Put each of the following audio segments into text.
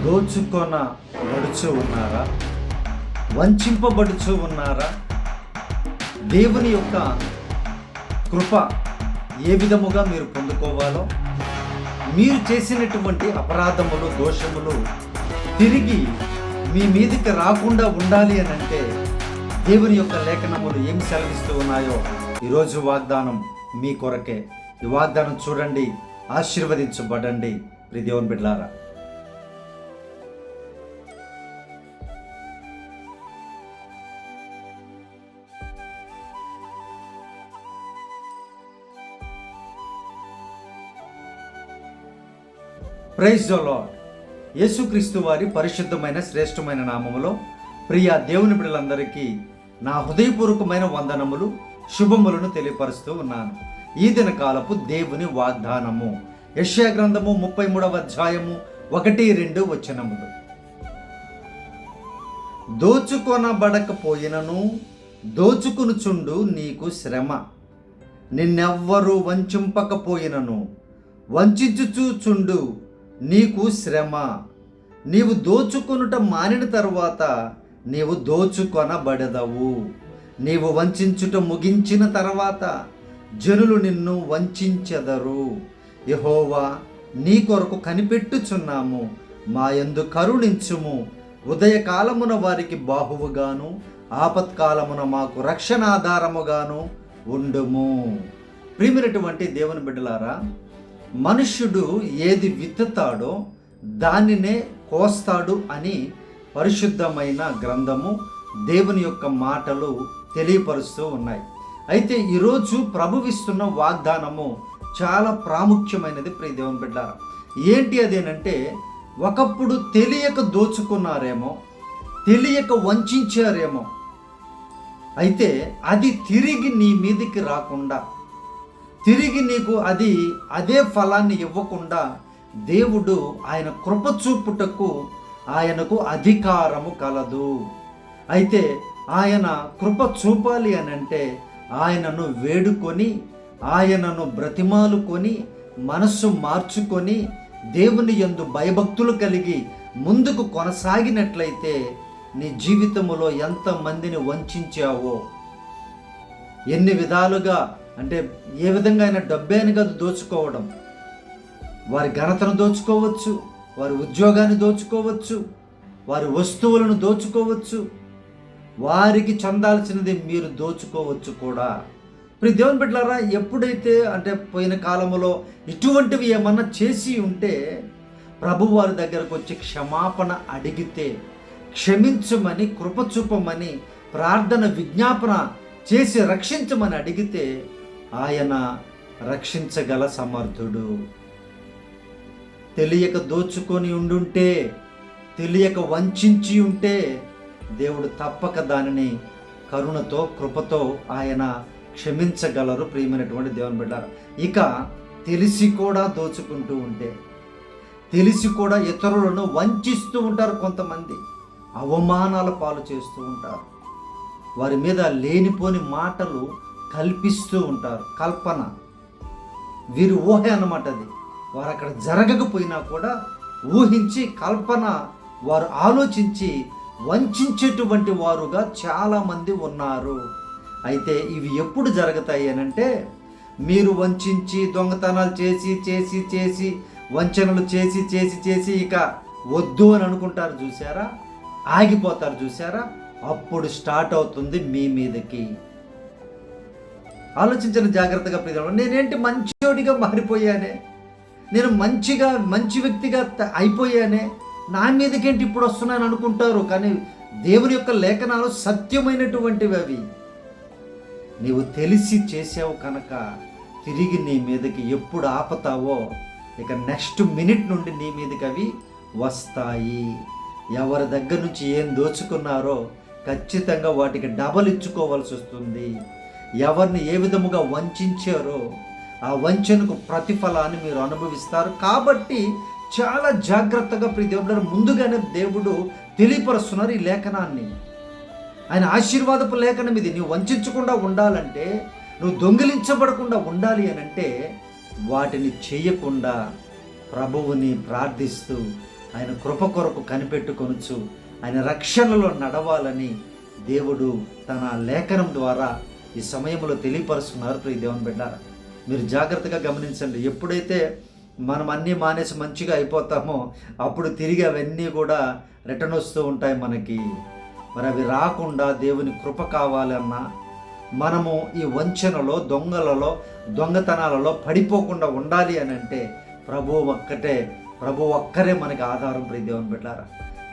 దోచుకొనబడుచు ఉన్నారా? వంచింపబడుచు ఉన్నారా? దేవుని యొక్క కృప ఏ విధముగా మీరు పొందుకోవాలో, మీరు చేసినటువంటి అపరాధములు, దోషములు తిరిగి మీ మీదకి రాకుండా ఉండాలి అని అంటే దేవుని యొక్క లేఖనములు ఏం సెలవిస్తూ ఉన్నాయో ఈరోజు వాగ్దానం మీ కొరకే. ఈ వాగ్దానం చూడండి, ఆశీర్వదించబడండి ప్రియ దేవుని బిడ్డలారా. Praise the lord. యేసుక్రీస్తు వారి పరిశుద్ధమైన శ్రేష్టమైన నామములో ప్రియ దేవుని బిడ్డలందరికీ నా హృదయపూర్వకమైన వందనములు, శుభములను తెలియపరుస్తూ ఉన్నాను. ఈ దిన కాలపు దేవుని వాగ్దానము యెషయా గ్రంథము 33వ అధ్యాయము 1-2 వచనములు. దోచుకొనబడకపోయినను దోచుకునుచుండు నీకు శ్రమ, నిన్నెవ్వరూ వంచింపకపోయినను వంచించుచుచుండు నీకు శ్రమ. నీవు దోచుకొనుట మానిన తరువాత నీవు దోచుకొనబడదవు. నీవు వంచుట ముగించిన తర్వాత జనులు నిన్ను వంచెదరు. యెహోవా నీ కొరకు కనిపెట్టుచున్నాము, మా యందు కరుణించుము. ఉదయకాలమున వారికి బాహువుగాను, ఆపత్కాలమున మాకు రక్షణాధారముగాను ఉండుము. ప్రియమైనటువంటి దేవుని బిడ్డలారా, మనుష్యుడు ఏది విత్తుతాడో దానినే కోస్తాడు అని పరిశుద్ధమైన గ్రంథము, దేవుని యొక్క మాటలు తెలియపరుస్తూ ఉన్నాయి. అయితే ఈరోజు ప్రభువిస్తున్న వాగ్దానము చాలా ప్రాముఖ్యమైనది ప్రియ దేవుని బిడ్డలారా. ఏంటి అదేనంటే, ఒకప్పుడు తెలియక దోచుకున్నారేమో, తెలియక వంచారేమో, అయితే అది తిరిగి నీ మీదికి రాకుండా, తిరిగి నీకు అదే ఫలాన్ని ఇవ్వకుండా దేవుడు ఆయన కృప చూపుటకు ఆయనకు అధికారము కలదు. అయితే ఆయన కృప చూపాలి అని అంటే ఆయనను వేడుకొని, ఆయనను బ్రతిమాలుకొని, మనస్సు మార్చుకొని, దేవుని యందు భయభక్తులు కలిగి ముందుకు కొనసాగినట్లయితే నీ జీవితంలో ఎంతమందిని వంచావో, ఎన్ని విధాలుగా అంటే ఏ విధంగా అయినా డబ్బేని కాదు దోచుకోవడం, వారి ఘనతను దోచుకోవచ్చు, వారి ఉద్యోగాన్ని దోచుకోవచ్చు, వారి వస్తువులను దోచుకోవచ్చు, వారికి చెందాల్సినది మీరు దోచుకోవచ్చు కూడా. ఇప్పుడు దేవుని బిడ్డలారా, ఎప్పుడైతే అంటే పోయిన కాలంలో ఇటువంటివి ఏమన్నా చేసి ఉంటే ప్రభు వారి దగ్గరకు వచ్చి క్షమాపణ అడిగితే, క్షమించమని, కృప చూపమని, ప్రార్థన విజ్ఞాపన చేసి రక్షించమని అడిగితే ఆయన రక్షించగల సమర్థుడు. తెలియక దోచుకొని ఉండుంటే, తెలియక వంచి ఉంటే దేవుడు తప్పక దానిని కరుణతో, కృపతో ఆయన క్షమించగలరు. ప్రియమైనటువంటి దేవుని బిడ్డ, ఇక తెలిసి కూడా దోచుకుంటూ ఉంటే, తెలిసి కూడా ఇతరులను వంచిస్తూ ఉంటారు. కొంతమంది అవమానాల పాలు చేస్తూ ఉంటారు, వారి మీద లేనిపోని మాటలు కల్పిస్తూ ఉంటారు. కల్పన, వీరి ఊహ అన్నమాట అది. వారు అక్కడ జరగకపోయినా కూడా ఊహించి, కల్పన వారు ఆలోచించి వంచేటువంటి వారుగా చాలామంది ఉన్నారు. అయితే ఇవి ఎప్పుడు జరుగుతాయి అని అంటే, మీరు వంచి దొంగతనాలు చేసి చేసి చేసి వంచనలు చేసి చేసి చేసి ఇక వద్దు అని అనుకుంటారు చూసారా, ఆగిపోతారు చూసారా, అప్పుడు స్టార్ట్ అవుతుంది మీ మీదకి. ఆలోచించిన జాగ్రత్తగా ప్రియులారా, నేనేంటి మంచివాడిగా మారిపోయానే, నేను మంచి వ్యక్తిగా అయిపోయానే, నా మీదకేంటి ఇప్పుడు వస్తున్నాను అనుకుంటారు. కానీ దేవుని యొక్క లేఖనాలు సత్యమైనటువంటివి అవి. నీవు తెలిసి చేసావు కనుక తిరిగి నీ మీదకి ఎప్పుడు ఆపుతావో ఇక నెక్స్ట్ మినిట్ నుండి నీ మీదకి అవి వస్తాయి. ఎవరి దగ్గర నుంచి ఏం దోచుకున్నారో ఖచ్చితంగా వాటికి డబల్ ఇచ్చుకోవాల్సి వస్తుంది. ఎవరిని ఏ విధముగా వంచారో ఆ వంచనకు ప్రతిఫలాన్ని మీరు అనుభవిస్తారు. కాబట్టి చాలా జాగ్రత్తగా ప్రియ దేవుడు ముందుగానే దేవుడు తెలియపరుస్తున్నారు ఈ లేఖనాన్ని. ఆయన ఆశీర్వాదపు లేఖనం ఇది. నువ్వు వంచకుండా ఉండాలంటే, నువ్వు దొంగిలించబడకుండా ఉండాలి అని అంటే వాటిని చేయకుండా ప్రభువుని ప్రార్థిస్తూ ఆయన కృప కొరకు కనిపెట్టుకొనుచు ఆయన రక్షణలో నడవాలని దేవుడు తన లేఖనం ద్వారా ఈ సమయంలో తెలియపరుస్తున్నారు. ప్రియ దేవుని బిడ్డారా, మీరు జాగ్రత్తగా గమనించండి. ఎప్పుడైతే మనం అన్నీ మానేసి మంచిగా అయిపోతామో అప్పుడు తిరిగి అవన్నీ కూడా రిటర్న్ వస్తూ ఉంటాయి మనకి. మరి అవి రాకుండా దేవుని కృప కావాలన్నా మనము ఈ వంచనలో, దొంగతనాలలో పడిపోకుండా ఉండాలి అని అంటే ప్రభు ఒక్కరే మనకి ఆధారం. ప్రియ దేవుని బిడ్డారా,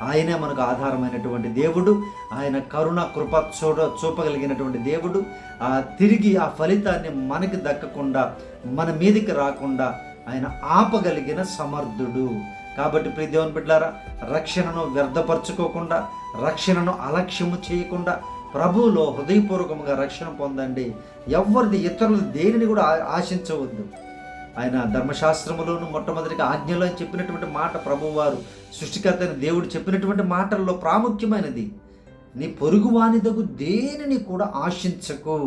ఆయనే మనకు ఆధారమైనటువంటి దేవుడు. ఆయన కరుణ కృప చూపగలిగినటువంటి దేవుడు. తిరిగి ఆ ఫలితాన్ని మనకి దక్కకుండా, మన మీదికి రాకుండా ఆయన ఆపగలిగిన సమర్థుడు. కాబట్టి ప్రియ దేవుని బిడ్డలారా, రక్షణను వ్యర్థపరచుకోకుండా, రక్షణను అలక్ష్యము చేయకుండా ప్రభువులో హృదయపూర్వకంగా రక్షణ పొందండి. ఎవరిది ఇతరులు దేనిని కూడా ఆశించవద్దు. ఆయన ధర్మశాస్త్రములోను మొట్టమొదటిగా ఆజ్ఞలో చెప్పినటువంటి మాట, ప్రభువారు సృష్టికర్త అయిన దేవుడు చెప్పినటువంటి మాటల్లో ప్రాముఖ్యమైనది, నీ పొరుగువానిదగు దేనిని కూడా ఆశించకు,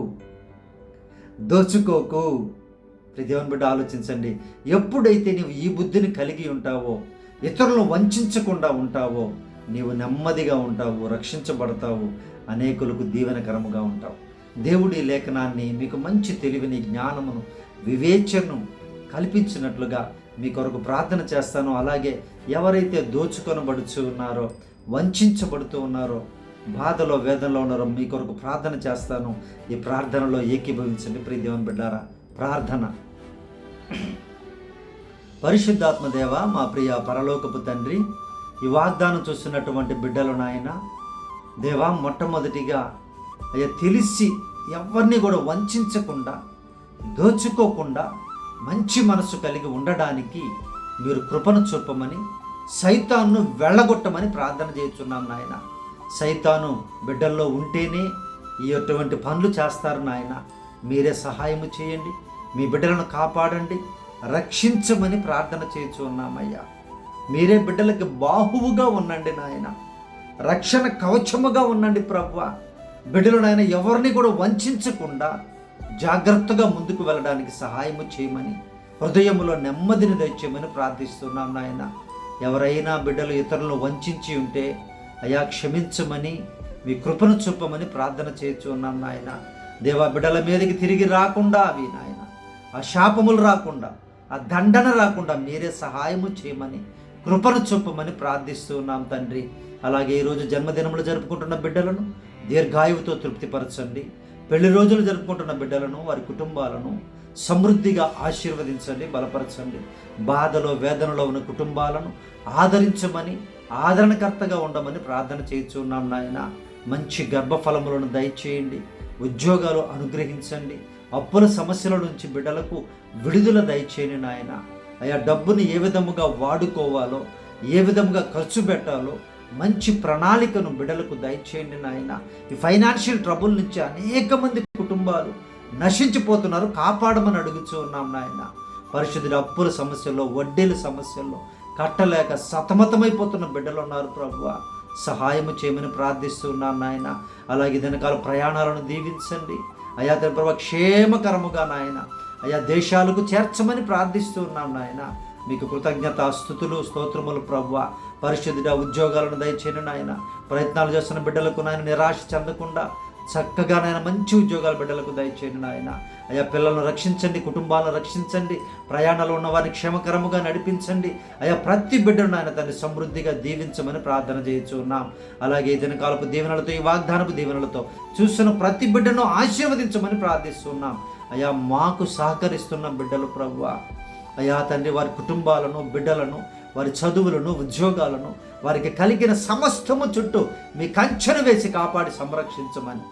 దోచుకోకు. దేవుని బిడ్డ ఆలోచించండి. ఎప్పుడైతే నీవు ఈ బుద్ధిని కలిగి ఉంటావో, ఇతరులను వంచకుండా ఉంటావో, నీవు నెమ్మదిగా ఉంటావు, రక్షించబడతావు, అనేకులకు దీవెనకరముగా ఉంటావు. దేవుడి లేఖనాన్ని మీకు మంచి తెలివిని, జ్ఞానమును, వివేచనను కల్పించినట్లుగా మీ కొరకు ప్రార్థన చేస్తాను. అలాగే ఎవరైతే దోచుకొనబడుచు ఉన్నారో, వంచబడుతూ ఉన్నారో, బాధలో వేదనలో ఉన్నారో మీ కొరకు ప్రార్థన చేస్తాను. ఈ ప్రార్థనలో ఏకీభవించండి. ప్రియ దేవుని బిడ్డారా, ప్రార్థన. పరిశుద్ధాత్మ దేవ, మా ప్రియ పరలోకపు తండ్రి, ఈ వాగ్దానం చూస్తున్నటువంటి బిడ్డలు నాయన దేవా, మొట్టమొదటిగా అయ్యా తెలిసి ఎవరిని కూడా వంచకుండా, దోచుకోకుండా మంచి మనసు కలిగి ఉండడానికి మీరు కృపను చూపమని, సైతాన్ను వెళ్ళగొట్టమని ప్రార్థన చేస్తున్నాం నాయన. సైతాను బిడ్డల్లో ఉంటేనే ఇటువంటి పనులు చేస్తారు నాయన. మీరే సహాయము చేయండి, మీ బిడ్డలను కాపాడండి, రక్షించమని ప్రార్థన చేస్తున్నామయ్యా. మీరే బిడ్డలకి బాహువుగా ఉండండి నాయన, రక్షణ కవచముగా ఉండండి ప్రభువా. బిడ్డలు నాయన ఎవరిని కూడా వంచకుండా జాగ్రత్తగా ముందుకు వెళ్ళడానికి సహాయము చేయమని, హృదయములో నెమ్మదిని దయచేయమని ప్రార్థిస్తున్నాం నాయన. ఎవరైనా బిడ్డలు ఇతరులను వంచి ఉంటే అయా క్షమించమని, మీ కృపను చూపమని ప్రార్థన చేస్తున్నాం నాయన. దేవా, బిడ్డల మీదకి తిరిగి రాకుండా అవి నాయన, ఆ శాపములు రాకుండా, ఆ దండన రాకుండా మీరే సహాయము చేయమని, కృపను చూపమని ప్రార్థిస్తున్నాం తండ్రి. అలాగే ఈరోజు జన్మదినములు జరుపుకుంటున్న బిడ్డలను దీర్ఘాయువుతో తృప్తిపరచండి. పెళ్లి రోజులు జరుపుకుంటున్న బిడ్డలను, వారి కుటుంబాలను సమృద్ధిగా ఆశీర్వదించండి, బలపరచండి. బాధలో వేదనలో ఉన్న కుటుంబాలను ఆదరించమని, ఆదరణకర్తగా ఉండమని ప్రార్థన చేస్తున్నాం నాయన. మంచి గర్భఫలములను దయచేయండి, ఉద్యోగాలు అనుగ్రహించండి, అప్పుల సమస్యల నుంచి బిడ్డలకు విడుదల దయచేయండి నాయన. అయా డబ్బుని ఏ విధముగా వాడుకోవాలో, ఏ విధముగా ఖర్చు పెట్టాలో మంచి ప్రణాళికను బిడ్డలకు దయచేయండి నాయన. ఈ ఫైనాన్షియల్ ట్రబుల్ నుంచి అనేక మంది కుటుంబాలు నశించిపోతున్నారు, కాపాడమని అడుగుతూ ఉన్నాం నాయన. పరిశుద్ధుల అప్పుల సమస్యల్లో, వడ్డీల సమస్యల్లో కట్టలేక సతమతమైపోతున్న బిడ్డలు ఉన్నారు ప్రభువా, సహాయము చేయమని ప్రార్థిస్తున్నాం నాయన. అలాగే దినకాల ప్రయాణాలను దీవించండి అయా ప్రభు, క్షేమకరముగా నాయన అయా దేశాలకు చేర్చమని ప్రార్థిస్తున్నాం నాయన. మీకు కృతజ్ఞత స్తుతులు స్తోత్రములు ప్రభువా. పరిశుద్ధుడ ఉద్యోగాలను దయచేయండి నాయన. ప్రయత్నాలు చేస్తున్న బిడ్డలకు నాయన నిరాశ చెందకుండా చక్కగా నాయన మంచి ఉద్యోగాల బిడ్డలకు దయచేయండి నాయన. అయా పిల్లలను రక్షించండి, కుటుంబాలను రక్షించండి, ప్రయాణాలు ఉన్న వారిని క్షేమకరముగా నడిపించండి. అయా ప్రతి బిడ్డను నాయన తను సమృద్ధిగా దీవించమని ప్రార్థన చేయించున్నాం. అలాగే ఈ దినకాలపు దీవెనలతో, ఈ వాగ్దానపు దీవెనలతో చూస్తున్న ప్రతి బిడ్డను ఆశీర్వదించమని ప్రార్థిస్తున్నాం. అయా మాకు సహకరిస్తున్న బిడ్డలు ప్రభువా, అయా తండ్రి వారి కుటుంబాలను, బిడ్డలను, వారి చదువులను, ఉద్యోగాలను, వారికి కలిగిన సమస్తము చుట్టూ మీ కంచెను వేసి కాపాడి సంరక్షించమని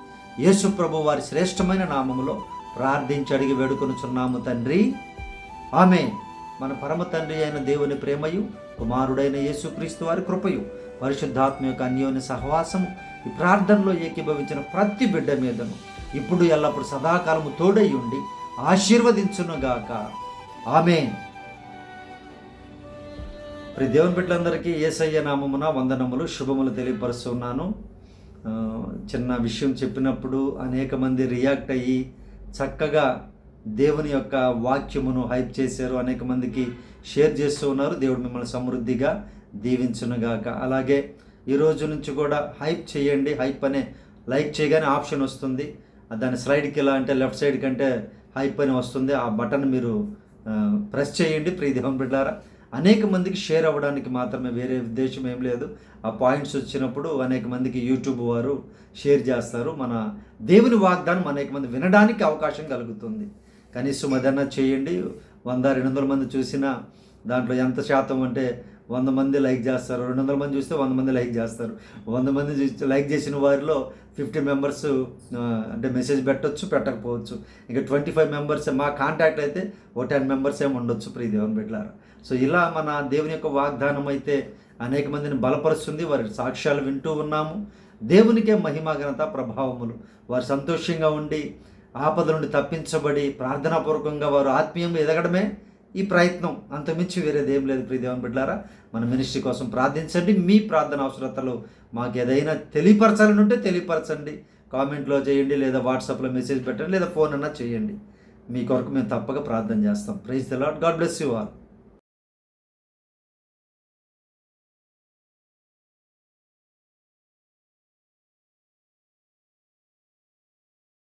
యేసు ప్రభు వారి శ్రేష్టమైన నామములో ప్రార్థించి అడిగి వేడుకొనుచున్నాము తండ్రి, ఆమేన్. మన పరమ తండ్రి అయిన దేవుని ప్రేమయు, కుమారుడైన యేసుక్రీస్తు వారి కృపయు, పరిశుద్ధాత్మ యొక్క అన్యోన్య సహవాసము ఈ ప్రార్థనలో ఏకీభవించిన ప్రతి బిడ్డ మీదను ఇప్పుడు ఎల్లప్పుడు సదాకాలము తోడై ఉండి ఆశీర్వదించునుగాక, ఆమేన్. ప్రియ దేవుని బిడ్డలందరికీ యేసయ్య నామమున వందనములు, శుభములు తెలియపరుస్తున్నాను. చిన్న విషయం చెప్పినప్పుడు అనేక మంది రియాక్ట్ అయ్యి చక్కగా దేవుని యొక్క వాక్యమును హైప్ చేశారు, అనేక మందికి షేర్ చేస్తూ ఉన్నారు. దేవుడు మిమ్మల్ని సమృద్ధిగా దీవించునుగాక. అలాగే ఈ రోజు నుంచి కూడా హైప్ చేయండి. హైప్ అనే లైక్ చేయగానే ఆప్షన్ వస్తుంది, దాని స్లైడ్కి ఇలా అంటే లెఫ్ట్ సైడ్ కంటే హైప్ అని వస్తుంది. ఆ బటన్ మీరు ప్రెస్ చేయండి. ప్రియ దేవుని బిడ్డలారా, అనేక మందికి షేర్ అవ్వడానికి మాత్రమే, వేరే ఉద్దేశం ఏం లేదు. ఆ పాయింట్స్ వచ్చినప్పుడు అనేక మందికి యూట్యూబ్ వారు షేర్ చేస్తారు. మన దేవుని వాగ్దానం అనేక మంది వినడానికి అవకాశం కలుగుతుంది. కనీసం అదన్నా చేయండి. 100-200 మంది చూసినా దాంట్లో ఎంత శాతం అంటే 100 మంది లైక్ చేస్తారు, 200 మంది చూస్తే 100 మంది లైక్ చేస్తారు. 100 మంది లైక్ చేసిన వారిలో 50 మెంబర్స్ అంటే మెసేజ్ పెట్టవచ్చు, పెట్టకపోవచ్చు. ఇంకా 25 మెంబర్స్ మా కాంటాక్ట్ అయితే 10 మెంబర్స్ ఏమి ఉండొచ్చు. ప్రియ దేవుని బిడ్డలారా, సో ఇలా మన దేవుని యొక్క వాగ్దానం అయితే అనేక మందిని బలపరుస్తుంది. వారి సాక్ష్యాలు వింటూ ఉన్నాము. దేవునికే మహిమ ఘనత ప్రభావములు. వారు సంతోషంగా ఉండి ఆపద నుండి తప్పించబడి ప్రార్థనాపూర్వకంగా వారు ఆత్మీయంగా ఎదగడమే ఈ ప్రయత్నం, అంతమించి వేరేది ఏం లేదు. ప్రియ దేవుని బిడ్డలారా, మన మినిస్ట్రీ కోసం ప్రార్థించండి. మీ ప్రార్థన అవసరతలు మాకు ఏదైనా తెలియపరచాలని ఉంటే తెలియపరచండి, కామెంట్లో చేయండి, లేదా వాట్సాప్లో మెసేజ్ పెట్టండి, లేదా ఫోన్ అన్నా చేయండి. మీ కొరకు మేము తప్పక ప్రార్థన చేస్తాం. Praise the lord. God bless you all.